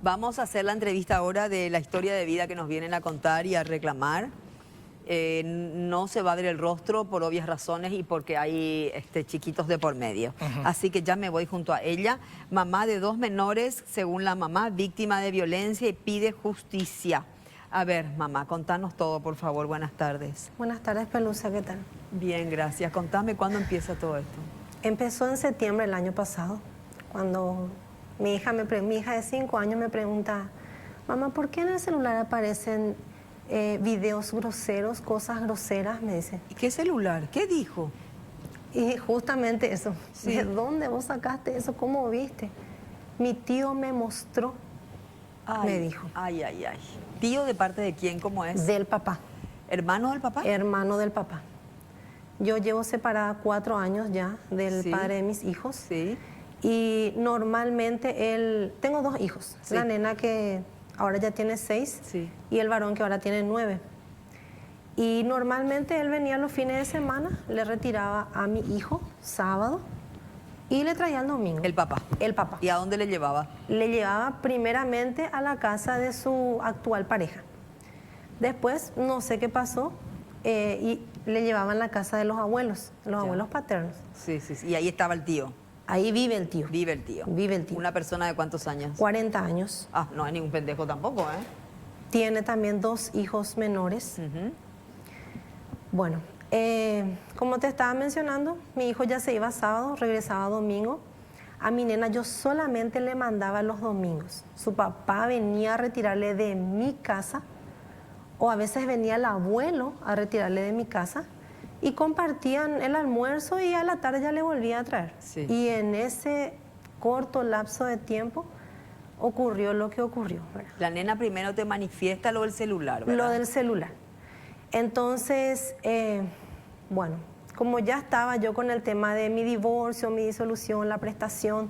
Vamos a hacer la entrevista ahora de la historia de vida que nos vienen a contar y a reclamar. No se va a ver el rostro por obvias razones y porque hay chiquitos de por medio. Así que ya me voy junto a ella. Mamá de 2 menores, según la mamá, víctima de violencia y pide justicia. A ver, mamá, contanos todo, por favor. Buenas tardes. Buenas tardes, Pelusa, ¿qué tal? Bien, gracias. Contame cuándo empieza todo esto. Empezó en septiembre del año pasado, cuando mi hija de 5 años me pregunta, mamá, ¿por qué en el celular aparecen videos groseros, cosas groseras? Me dice. ¿Y qué celular? ¿Qué dijo? Y justamente eso. Sí. ¿De dónde vos sacaste eso? ¿Cómo viste? Mi tío me mostró, me dijo. Ay, ay, ay. ¿Tío de parte de quién? ¿Cómo es? Del papá. ¿Hermano del papá? Hermano del papá. Yo llevo separada 4 años ya del padre de mis hijos. Sí. Y normalmente tengo 2 hijos. Sí. La nena que ahora ya tiene 6 Sí. y el varón que ahora tiene 9. Y normalmente él venía los fines de semana, le retiraba a mi hijo sábado y le traía el domingo. El papá. El papá. ¿Y a dónde le llevaba? Le llevaba primeramente a la casa de su actual pareja. Después, no sé qué pasó, y le llevaban a la casa de los abuelos abuelos paternos. Sí, sí, sí. Y ahí estaba el tío. Ahí vive el tío. Vive el tío. Vive el tío. ¿Una persona de cuántos años? 40 años. Ah, no es ningún pendejo tampoco, ¿eh? Tiene también 2 hijos menores. Bueno, como te estaba mencionando, mi hijo ya se iba sábado, regresaba domingo. A mi nena yo solamente le mandaba los domingos. Su papá venía a retirarle de mi casa, o a veces venía el abuelo a retirarle de mi casa, y compartían el almuerzo y a la tarde ya le volvía a traer. Sí. Y en ese corto lapso de tiempo ocurrió lo que ocurrió, ¿verdad? La nena primero te manifiesta lo del celular, ¿verdad? Lo del celular. Entonces, bueno, como ya estaba yo con el tema de mi divorcio, mi disolución, la prestación,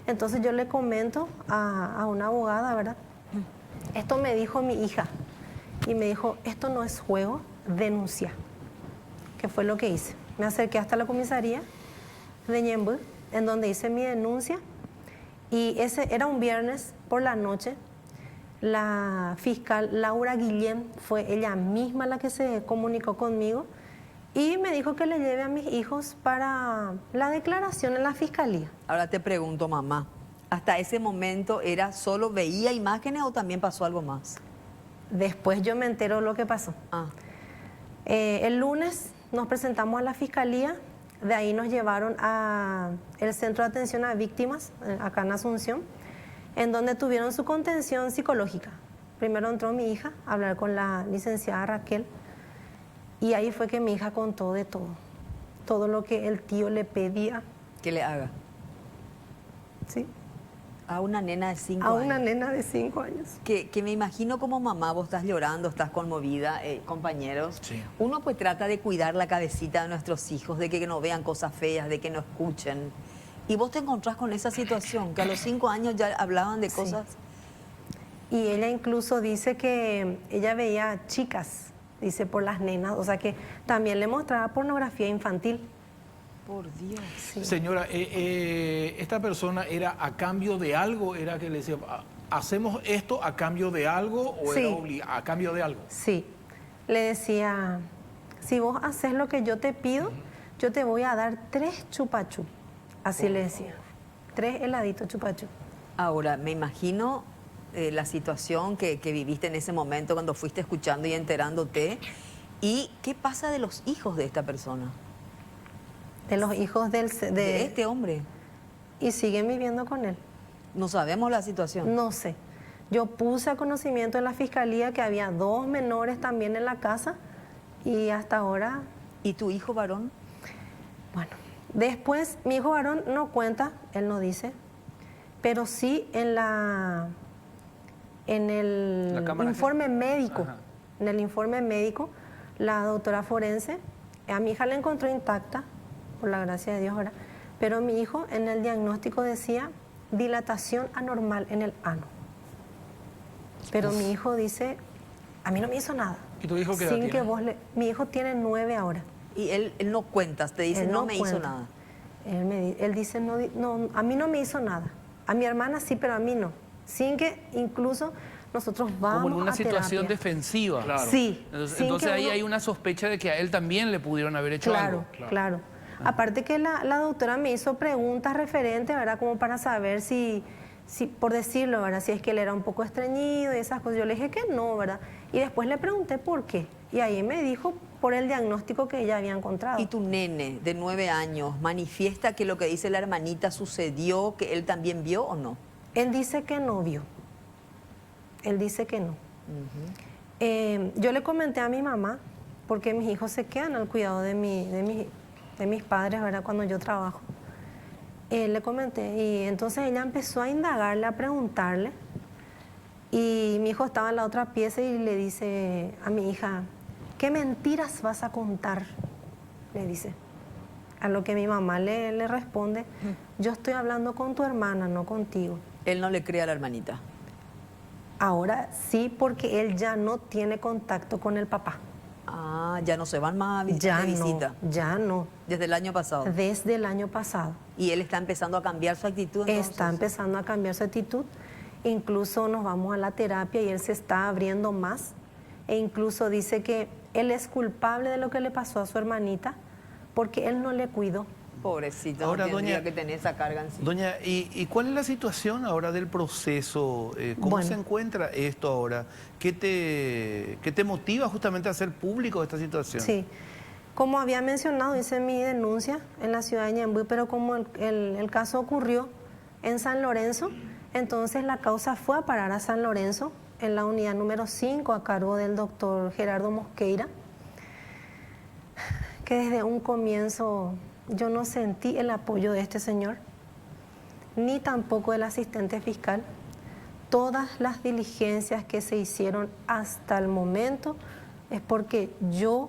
entonces yo le comento a una abogada, ¿verdad? Esto me dijo mi hija y me dijo, esto no es juego, denuncia. ¿Qué fue lo que hice? Me acerqué hasta la comisaría de Ñemby, en donde hice mi denuncia, y ese era un viernes por la noche. La fiscal Laura Guillén fue ella misma la que se comunicó conmigo y me dijo que le lleve a mis hijos para la declaración en la fiscalía. Ahora te pregunto, mamá, ¿hasta ese momento era solo veía imágenes o también pasó algo más? Después yo me entero lo que pasó. El lunes nos presentamos a la fiscalía, de ahí nos llevaron al Centro de Atención a Víctimas, acá en Asunción, en donde tuvieron su contención psicológica. Primero entró mi hija a hablar con la licenciada Raquel, y ahí fue que mi hija contó de todo lo que el tío le pedía. ¿Qué le haga? ¿Sí? A una nena de 5 A años. una nena de 5 años. Que me imagino como mamá, vos estás llorando, estás conmovida, compañeros. Sí. Uno pues trata de cuidar la cabecita de nuestros hijos, de que no vean cosas feas, de que no escuchen. Y vos te encontrás con esa situación, que a los 5 años ya hablaban de cosas. Y ella incluso dice que ella veía chicas, dice, por las nenas, o sea que también le mostraba pornografía infantil. Por Dios. Sí. Señora, ¿esta persona era a cambio de algo? ¿Era que le decía, hacemos esto a cambio de algo o Sí. era a cambio de algo? Sí, le decía, si vos haces lo que yo te pido, yo te voy a dar 3 chupachú. Así le decía, 3 heladitos chupachú. Ahora, me imagino la situación que viviste en ese momento cuando fuiste escuchando y enterándote. ¿Y qué pasa de los hijos de esta persona? De los hijos De este hombre. Y siguen viviendo con él. No sabemos la situación. No sé. Yo puse a conocimiento de la fiscalía que había 2 menores también en la casa y hasta ahora, ¿Y tu hijo varón? bueno, después mi hijo varón no cuenta, él no dice, pero sí en el La cámara informe médico, Ajá. en el informe médico, la doctora forense, a mi hija la encontró intacta, por la gracia de Dios ahora, pero mi hijo en el diagnóstico decía dilatación anormal en el ano. Pero mi hijo dice, a mí no me hizo nada. ¿Y tu hijo qué edad Sin que tiene? vos mi hijo tiene 9 ahora. Y él no cuentas, te dice, Él no me hizo cuenta. nada. Él dice, no, a mí no me hizo nada. A mi hermana sí, pero a mí no. sin que incluso nosotros vamos Como en una a situación terapia. defensiva. Claro. Sí. Entonces ahí hay una sospecha de que a él también le pudieron haber hecho Claro, algo. claro. Aparte que la doctora me hizo preguntas referentes, ¿verdad? Como para saber si, por decirlo, ¿verdad? Si es que él era un poco estreñido y esas cosas. Yo le dije que no, ¿verdad? Y después le pregunté por qué. Y ahí me dijo por el diagnóstico que ella había encontrado. Y tu nene de 9 años manifiesta que lo que dice la hermanita sucedió, que él también vio o no. Él dice que no vio. Él dice que no. Yo le comenté a mi mamá, porque mis hijos se quedan al cuidado de mis padres, ¿verdad? Cuando yo trabajo. Le comenté y entonces ella empezó a indagarle, a preguntarle. Y mi hijo estaba en la otra pieza y le dice a mi hija, ¿qué mentiras vas a contar? Le dice. A lo que mi mamá le responde, yo estoy hablando con tu hermana, no contigo. Él no le cree a la hermanita. Ahora sí, porque él ya no tiene contacto con el papá. Ah, ya no se van más de Ya visita. no, ya no. Desde el año pasado. Desde el año pasado. Y él está empezando a cambiar su actitud. Entonces. Está empezando a cambiar su actitud. Incluso nos vamos a la terapia y él se está abriendo más. E incluso dice que él es culpable de lo que le pasó a su hermanita porque él no le cuidó. Pobrecito, Ahora, no tendría doña, que tener esa carga en sí. Doña, ¿y cuál es la situación ahora del proceso? ¿Cómo Bueno. se encuentra esto ahora? ¿Qué te motiva justamente a hacer público esta situación? Sí. Como había mencionado, hice mi denuncia en la ciudad de Ñemby, pero como el caso ocurrió en San Lorenzo, entonces la causa fue a parar a San Lorenzo, en la unidad número 5, a cargo del doctor Gerardo Mosqueira, que desde un comienzo yo no sentí el apoyo de este señor, ni tampoco del asistente fiscal. Todas las diligencias que se hicieron hasta el momento es porque yo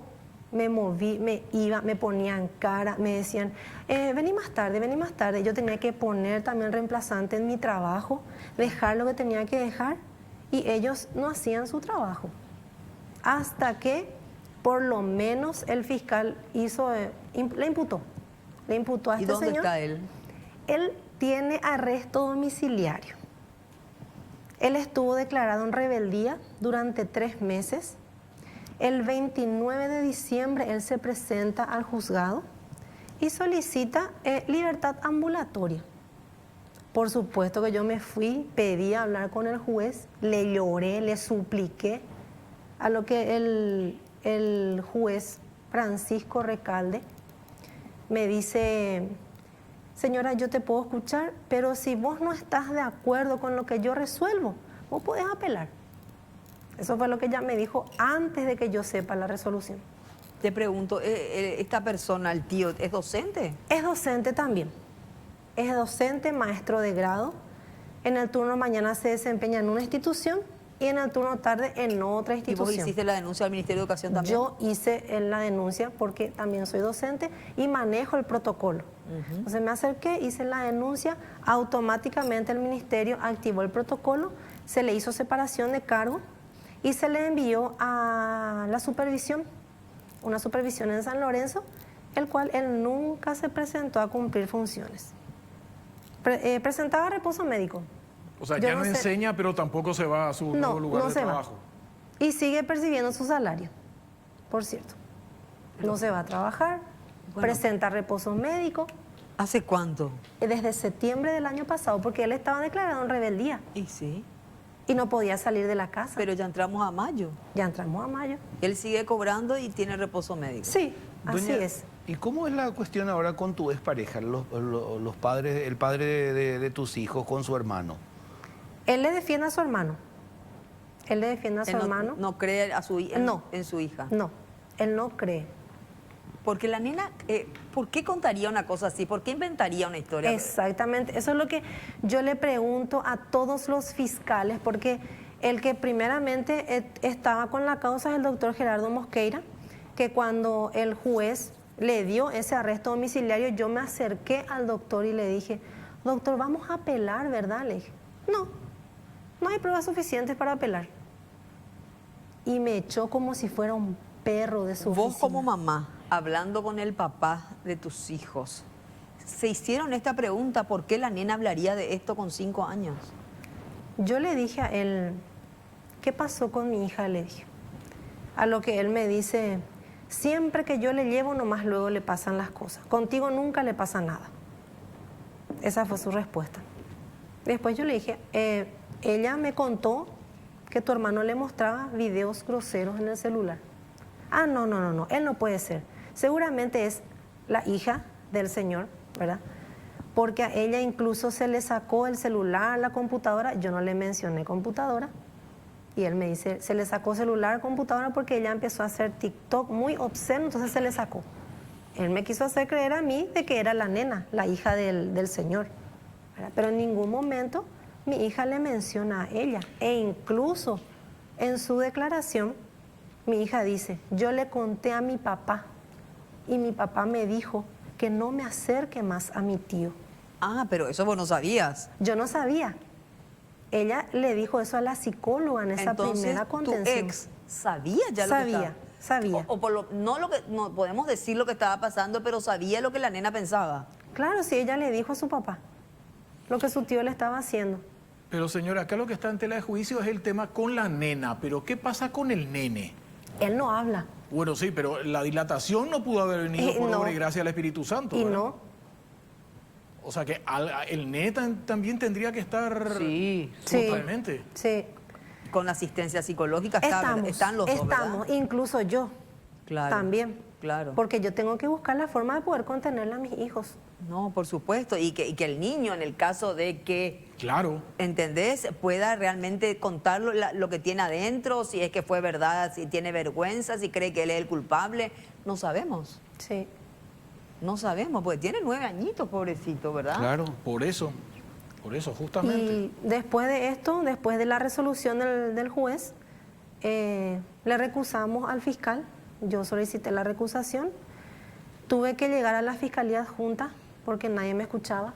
me moví, me iba, me ponían cara, me decían, vení más tarde, vení más tarde. Yo tenía que poner también reemplazante en mi trabajo, dejar lo que tenía que dejar, y ellos no hacían su trabajo. Hasta que por lo menos el fiscal hizo, le imputó a este ¿Y dónde señor. está él? Él tiene arresto domiciliario. Él estuvo declarado en rebeldía durante 3 meses. El 29 de diciembre él se presenta al juzgado y solicita libertad ambulatoria. Por supuesto que yo me fui, pedí hablar con el juez, le lloré, le supliqué, a lo que el juez Francisco Recalde me dice, señora, yo te puedo escuchar, pero si vos no estás de acuerdo con lo que yo resuelvo, vos podés apelar. Eso fue lo que ella me dijo antes de que yo sepa la resolución. Te pregunto, ¿esta persona, el tío, es docente? Es docente también. Es docente, maestro de grado. En el turno mañana se desempeña en una institución y en el turno tarde en otra ¿Y institución. vos hiciste la denuncia al Ministerio de Educación también? Yo hice la denuncia porque también soy docente y manejo el protocolo. Entonces me acerqué, hice la denuncia, automáticamente el ministerio activó el protocolo, se le hizo separación de cargo y se le envió a la supervisión, una supervisión en San Lorenzo, el cual él nunca se presentó a cumplir funciones. Presentaba reposo médico. O sea, Yo ya no sé- enseña, pero tampoco se va a su nuevo lugar de se va. trabajo. Y sigue percibiendo su salario, por cierto. No se va a trabajar, Bueno. presenta reposo médico ¿Hace cuánto? desde septiembre del año pasado, porque él estaba declarado en rebeldía Y sí, y no podía salir de la casa. pero ya entramos a mayo. Ya entramos a mayo. Él sigue cobrando y tiene reposo médico. Sí, así Doña, es. ¿y cómo es la cuestión ahora con tu expareja, los padres, el padre de tus hijos con su hermano? Él le defiende a su hermano. Él le defiende a su Él hermano. no cree a su, No. en su hija. No, él no cree. Porque la nena, ¿por qué contaría una cosa así? ¿Por qué inventaría una historia? Exactamente, eso es lo que yo le pregunto a todos los fiscales, porque el que primeramente estaba con la causa es el doctor Gerardo Mosqueira, que cuando el juez le dio ese arresto domiciliario, yo me acerqué al doctor y le dije, doctor, vamos a apelar, ¿verdad? Le dije, no hay pruebas suficientes para apelar. Y me echó como si fuera un perro de su Vos oficina. como mamá, hablando con el papá de tus hijos, ¿se hicieron esta pregunta? ¿Por qué la nena hablaría de esto con 5 años? Yo le dije a él, ¿qué pasó con mi hija? Le dije. A lo que él me dice, siempre que yo le llevo, nomás luego le pasan las cosas. Contigo nunca le pasa nada. Esa fue su respuesta. Después yo le dije, ella me contó que tu hermano le mostraba videos groseros en el celular. Ah, no, él no puede ser. Seguramente es la hija del señor, ¿verdad? Porque a ella incluso se le sacó el celular, la computadora. Yo no le mencioné computadora. Y él me dice, se le sacó celular, computadora, porque ella empezó a hacer TikTok muy obsceno, entonces se le sacó. Él me quiso hacer creer a mí de que era la nena, la hija del señor, ¿verdad? Pero en ningún momento mi hija le menciona a ella. E incluso en su declaración, mi hija dice, yo le conté a mi papá y mi papá me dijo que no me acerque más a mi tío. Ah, pero eso vos no sabías. Yo no sabía. Ella le dijo eso a la psicóloga en esa Entonces, primera contención. tu ex sabía ya lo que estaba. Sabía. O por lo, no lo que no podemos decir lo que estaba pasando, pero sabía lo que la nena pensaba. Claro, sí, ella le dijo a su papá lo que su tío le estaba haciendo. Pero señora, acá lo que está en tela de juicio es el tema con la nena, pero ¿qué pasa con el nene? Él no habla. Bueno, sí, pero la dilatación no pudo haber venido por no. obra y gracia al Espíritu Santo. Y ¿verdad? no. O sea que el nene también tendría que estar Sí, totalmente. Sí. con la asistencia psicológica Estamos, están los dos, ¿verdad? estamos, incluso yo Claro, también. claro. Porque yo tengo que buscar la forma de poder contenerle a mis hijos. No, por supuesto. Y que el niño, en el caso de que, Claro. ¿entendés? Pueda realmente contar lo que tiene adentro, si es que fue verdad, si tiene vergüenza, si cree que él es el culpable. No sabemos. Sí. No sabemos, porque tiene 9 añitos, pobrecito, ¿verdad? Claro, por eso, justamente. Y después de esto, después de la resolución del juez, le recusamos al fiscal. Yo solicité la recusación. Tuve que llegar a la fiscalía adjunta porque nadie me escuchaba.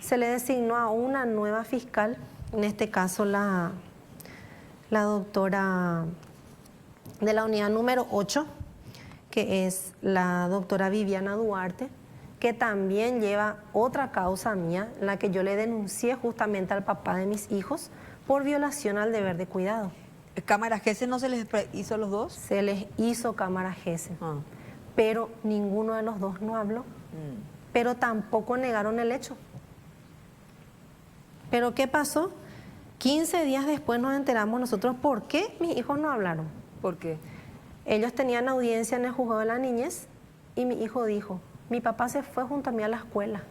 Se le designó a una nueva fiscal, en este caso la doctora de la unidad número 8, que es la doctora Viviana Duarte, que también lleva otra causa mía, en la que yo le denuncié justamente al papá de mis hijos por violación al deber de cuidado. ¿Cámara GESE no se les hizo a los dos? Se les hizo cámara GESE, Ah. pero ninguno de los dos no habló, pero tampoco negaron el hecho. ¿Pero qué pasó? 15 días después nos enteramos nosotros por qué mis hijos no hablaron. ¿Por qué? Ellos tenían audiencia en el juzgado de la niñez y mi hijo dijo, mi papá se fue junto a mí a la escuela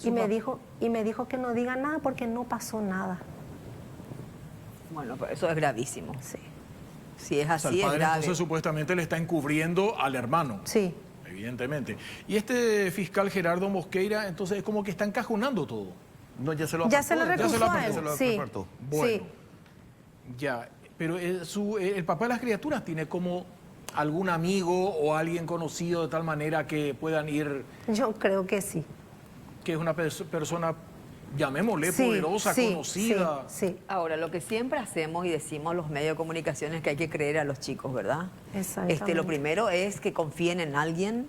y me dijo que no diga nada porque no pasó nada. Bueno, pero eso es gravísimo. Sí. Si es O sea, así, el es padre grave. entonces supuestamente le está encubriendo al hermano. Sí. Evidentemente. Y este fiscal Gerardo Mosqueira, entonces es como que está encajonando todo. No, ya se lo Ya apartó, se lo recusó a él. se lo Sí. apartó. Bueno, Sí. ya. Pero el papá de las criaturas tiene como algún amigo o alguien conocido de tal manera que puedan ir, Yo creo que sí. que es una persona, llamémosle, Sí, poderosa, sí, conocida. Sí, sí. Ahora, lo que siempre hacemos y decimos los medios de comunicación es que hay que creer a los chicos, ¿verdad? Exactamente. Lo primero es que confíen en alguien,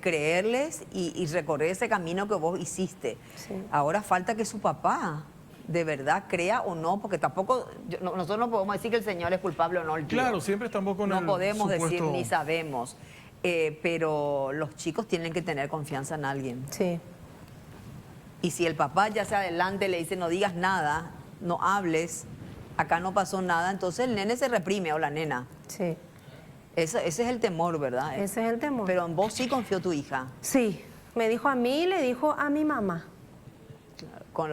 creerles y recorrer ese camino que vos hiciste. Sí. Ahora falta que su papá de verdad crea o no, porque tampoco, nosotros no podemos decir que el señor es culpable o no. El tío. Claro, siempre estamos con No el podemos decir supuesto- ni sabemos, pero los chicos tienen que tener confianza en alguien. Sí. Y si el papá ya se adelante le dice no digas nada, no hables, acá no pasó nada, entonces el nene se reprime o la nena. Sí. Ese es el temor, ¿verdad? Ese es el temor. Pero en vos sí confió tu hija, Sí. Me dijo a mí y le dijo a mi mamá.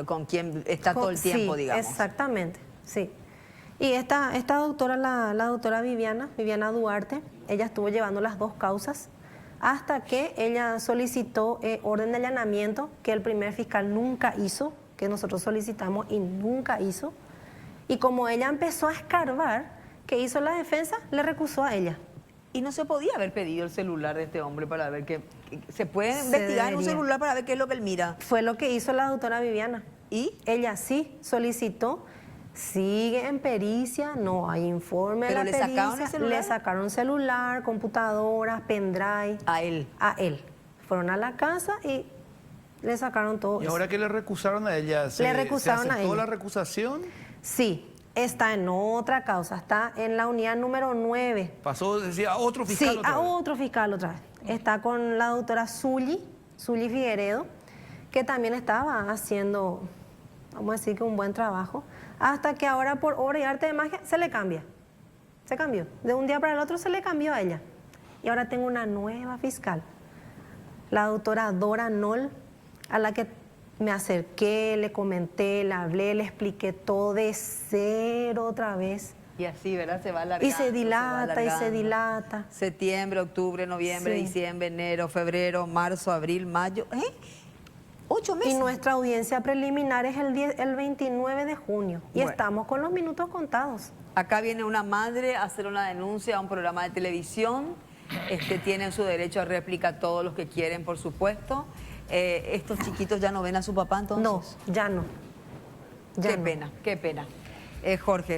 con quien está todo el tiempo, sí, digamos. Exactamente, sí. Y esta doctora, la doctora Viviana Duarte, ella estuvo llevando las dos causas hasta que ella solicitó orden de allanamiento, que el primer fiscal nunca hizo, que nosotros solicitamos y nunca hizo. Y como ella empezó a escarbar, ¿qué hizo la defensa? Le recusó a ella. Y no se podía haber pedido el celular de este hombre para ver qué... Se puede Se investigar en un debería. celular para ver qué es lo que él mira. Fue lo que hizo la doctora Viviana. ¿Y? Ella sí solicitó, sigue en pericia, no hay informe de ¿Pero la le sacaron el pericia. celular? Le sacaron celular, computadora, pendrive. A él. A él. Fueron a la casa y le sacaron todo ¿Y eso. ahora que le recusaron a ella? Le recusaron ¿se a aceptó ella. la recusación? Sí, está en otra causa, está en la unidad número 9. Pasó, decía, a otro fiscal Sí, otra a vez. otro fiscal otra vez. Está con la doctora Zully Figueredo, que también estaba haciendo, vamos a decir que un buen trabajo, hasta que ahora por obra y arte de magia se le cambia. Se cambió. De un día para el otro se le cambió a ella. Y ahora tengo una nueva fiscal, la doctora Dora Noll, a la que me acerqué, le comenté, le hablé, le expliqué todo de cero otra vez. Y así, ¿verdad? Se va alargando. Y se dilata, y se alargando. dilata. Septiembre, octubre, noviembre, Sí. diciembre, enero, febrero, marzo, abril, mayo. 8 meses. Y nuestra audiencia preliminar es el 29 de junio. Y Bueno. estamos con los minutos contados. Acá viene una madre a hacer una denuncia a un programa de televisión. Tienen su derecho a réplica todos los que quieren, por supuesto. Estos chiquitos ya no ven a su papá, entonces. No, ya no. Ya Qué no. pena, qué pena. Jorge.